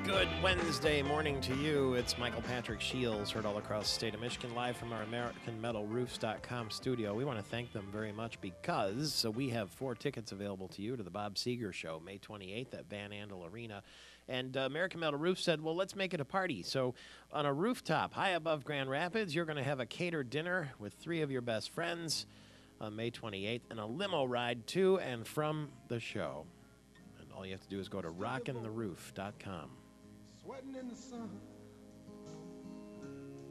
Good Wednesday morning to you. It's Michael Patrick Shields, heard all across the state of Michigan, live from our AmericanMetalRoofs.com studio. We want to thank them very much because we have 4 tickets available to you to the Bob Seger Show, May 28th at Van Andel Arena. And American Metal Roofs said, well, let's make it a party. So on a rooftop high above Grand Rapids, you're going to have a catered dinner with 3 of your best friends on May 28th and a limo ride to and from the show. And all you have to do is go to rockintheroof.com. Sweating in the sun,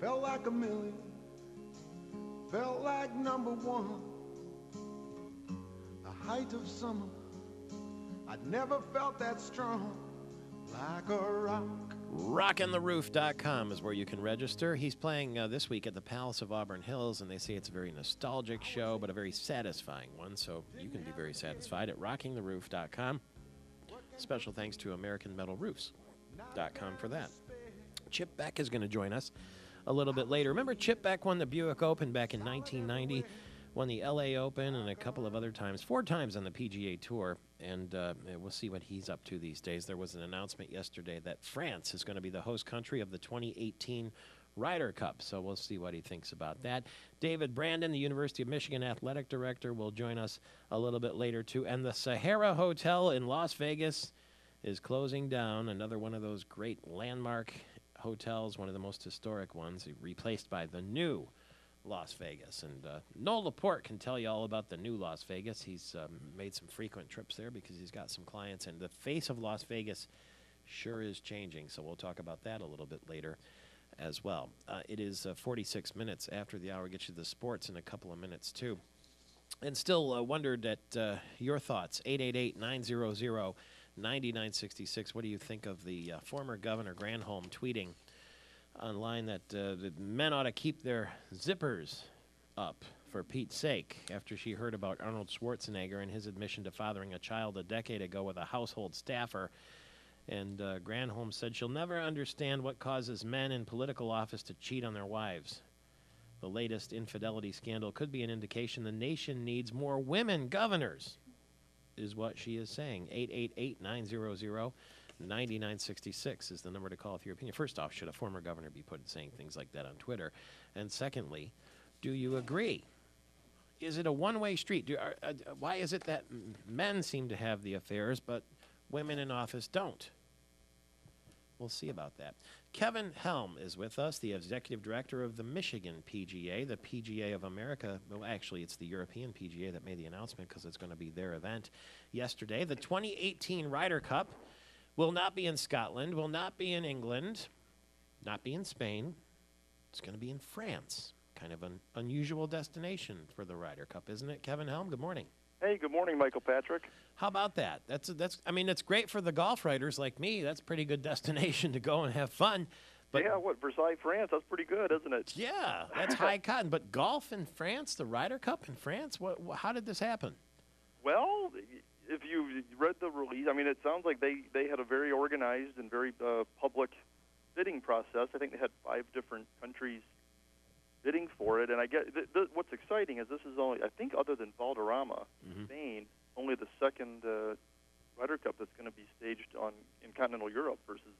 felt like a million, felt like number one. The height of summer, I'd never felt that strong, like a rock. Rockintheroof.com is where you can register. He's playing this week at the Palace of Auburn Hills, and they say it's a very nostalgic show, but a very satisfying one, so you can be very satisfied at rockintheroof.com. Special thanks to AmericanMetalRoofs.com for that. Chip Beck is going to join us a little bit later. Remember, Chip Beck won the Buick Open back in 1990, won the LA Open, and a couple of other times, 4 times on the PGA Tour, and we'll see what he's up to these days. There was an announcement yesterday that France is going to be the host country of the 2018 Ryder Cup, so we'll see what he thinks about that. David Brandon, the University of Michigan athletic director, will join us a little bit later, too. And the Sahara Hotel in Las Vegas is closing down, another one of those great landmark hotels, one of the most historic ones, replaced by the new Las Vegas. And Noel Laporte can tell you all about the new Las Vegas. He's made some frequent trips there because he's got some clients, and the face of Las Vegas sure is changing, so we'll talk about that a little bit later as well. It is 46 minutes after the hour. Get you the sports in a couple of minutes, too. And still wondered at your thoughts. 888-900-9966. What do you think of the former Governor Granholm tweeting online that the men ought to keep their zippers up, for Pete's sake, after she heard about Arnold Schwarzenegger and his admission to fathering a child a decade ago with a household staffer? And Granholm said she'll never understand what causes men in political office to cheat on their wives. The latest infidelity scandal could be an indication the nation needs more women governors, is what she is saying. 888-900-9966 is the number to call with your opinion. First off, should a former governor be put saying things like that on Twitter? And secondly, do you agree? Is it a one-way street? Why is it that men seem to have the affairs, but women in office don't? We'll see about that. Kevin Helm is with us, the executive director of the Michigan PGA, the PGA of America. Well, actually, it's the European PGA that made the announcement because it's going to be their event yesterday. The 2018 Ryder Cup will not be in Scotland, will not be in England, not be in Spain. It's going to be in France. Kind of an unusual destination for the Ryder Cup, isn't it, Kevin Helm? Good morning. Hey, good morning, Michael Patrick. How about that? I mean, it's great for the golf writers like me. That's a pretty good destination to go and have fun. But yeah, Versailles, France, that's pretty good, isn't it? Yeah, that's high cotton. But golf in France, the Ryder Cup in France, how did this happen? Well, if you read the release, I mean, it sounds like they had a very organized and very public bidding process. I think they had 5 different countries bidding for it, and I get what's exciting is this is only, I think, other than Valderrama, Spain, only the second Ryder Cup that's going to be staged in continental Europe versus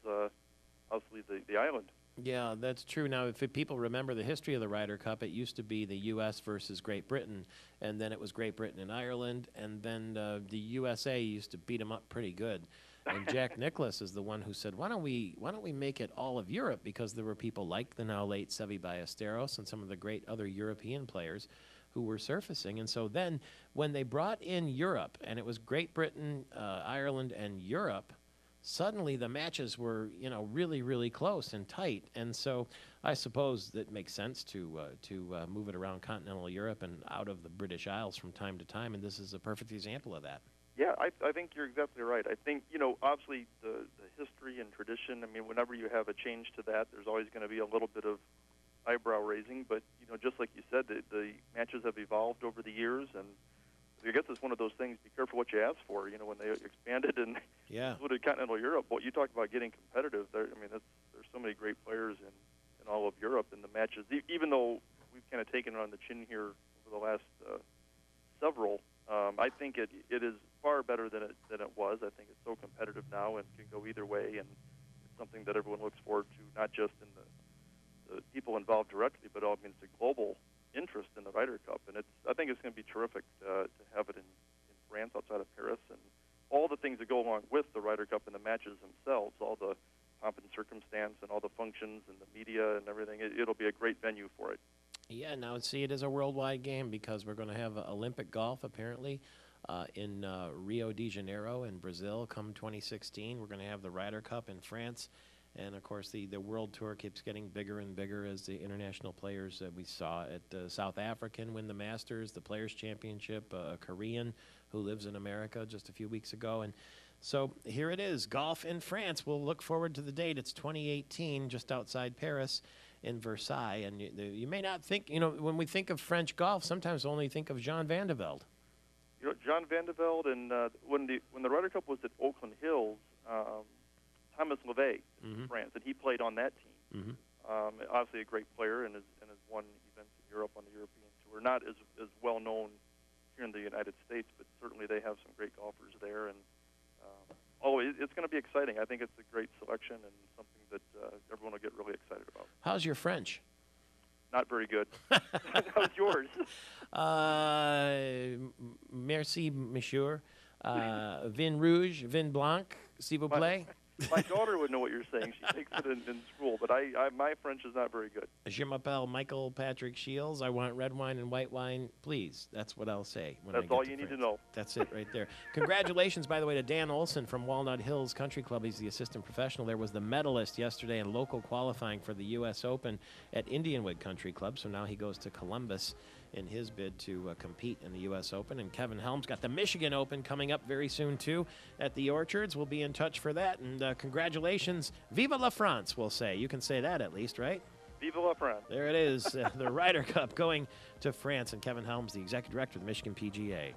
obviously the island. Yeah, that's true. Now, if people remember the history of the Ryder Cup, it used to be the U.S. versus Great Britain, and then it was Great Britain and Ireland, and then the USA used to beat them up pretty good. And Jack Nicklaus is the one who said, why don't we make it all of Europe? Because there were people like the now late Seve Ballesteros and some of the great other European players who were surfacing. And so then when they brought in Europe, and it was Great Britain, Ireland, and Europe, suddenly the matches were, really, really close and tight. And so I suppose that makes sense to move it around continental Europe and out of the British Isles from time to time, and this is a perfect example of that. Yeah, I think you're exactly right. I think, obviously the history and tradition, I mean, whenever you have a change to that, there's always going to be a little bit of eyebrow raising. But, just like you said, the matches have evolved over the years. And I guess it's one of those things, be careful what you ask for. When they expanded and included continental Europe, well, you talk about getting competitive. There's so many great players in all of Europe in the matches. Even though we've kind of taken it on the chin here over the last several, I think it is far better than it was. I think it's so competitive now and can go either way, and something that everyone looks forward to, not just in the people involved directly, but I mean, it's a global interest in the Ryder Cup, and I think it's going to be terrific to have it in France outside of Paris, and all the things that go along with the Ryder Cup and the matches themselves, all the pomp and circumstance and all the functions and the media and everything. It'll be a great venue for it. Yeah, now see it as a worldwide game because we're going to have Olympic golf apparently in Rio de Janeiro in Brazil come 2016. We're going to have the Ryder Cup in France. And, of course, the World Tour keeps getting bigger and bigger as the international players that we saw at South African win the Masters, the Players' Championship, a Korean who lives in America just a few weeks ago. And so here it is, golf in France. We'll look forward to the date. It's 2018, just outside Paris in Versailles. And you may not think, when we think of French golf, sometimes we only think of Jean Van de Velde. John Van de Velde, and when the Ryder Cup was at Oakland Hills, Thomas Levet in France, and he played on that team. Obviously a great player and has won events in Europe on the European Tour. Not as well known here in the United States, but certainly they have some great golfers there. And it's going to be exciting. I think it's a great selection and something that everyone will get really excited about. How's your French? Not very good. How's yours? Merci, monsieur. Vin rouge, vin blanc, s'il vous plaît. My daughter would know what you're saying. She takes it in school, but my French is not very good. Je m'appelle Michael Patrick Shields. I want red wine and white wine, please. That's what I'll say when I get That's all to you need France. to know. That's it right there. Congratulations, by the way, to Dan Olson from Walnut Hills Country Club. He's the assistant professional there. Was the medalist yesterday in local qualifying for the U.S. Open at Indianwood Country Club. So now he goes to Columbus in his bid to compete in the U.S. Open. And Kevin Helms got the Michigan Open coming up very soon, too, at the Orchards. We'll be in touch for that. And congratulations. Viva la France, we'll say. You can say that at least, right? Viva la France. There it is, the Ryder Cup going to France. And Kevin Helms, the executive director of the Michigan PGA.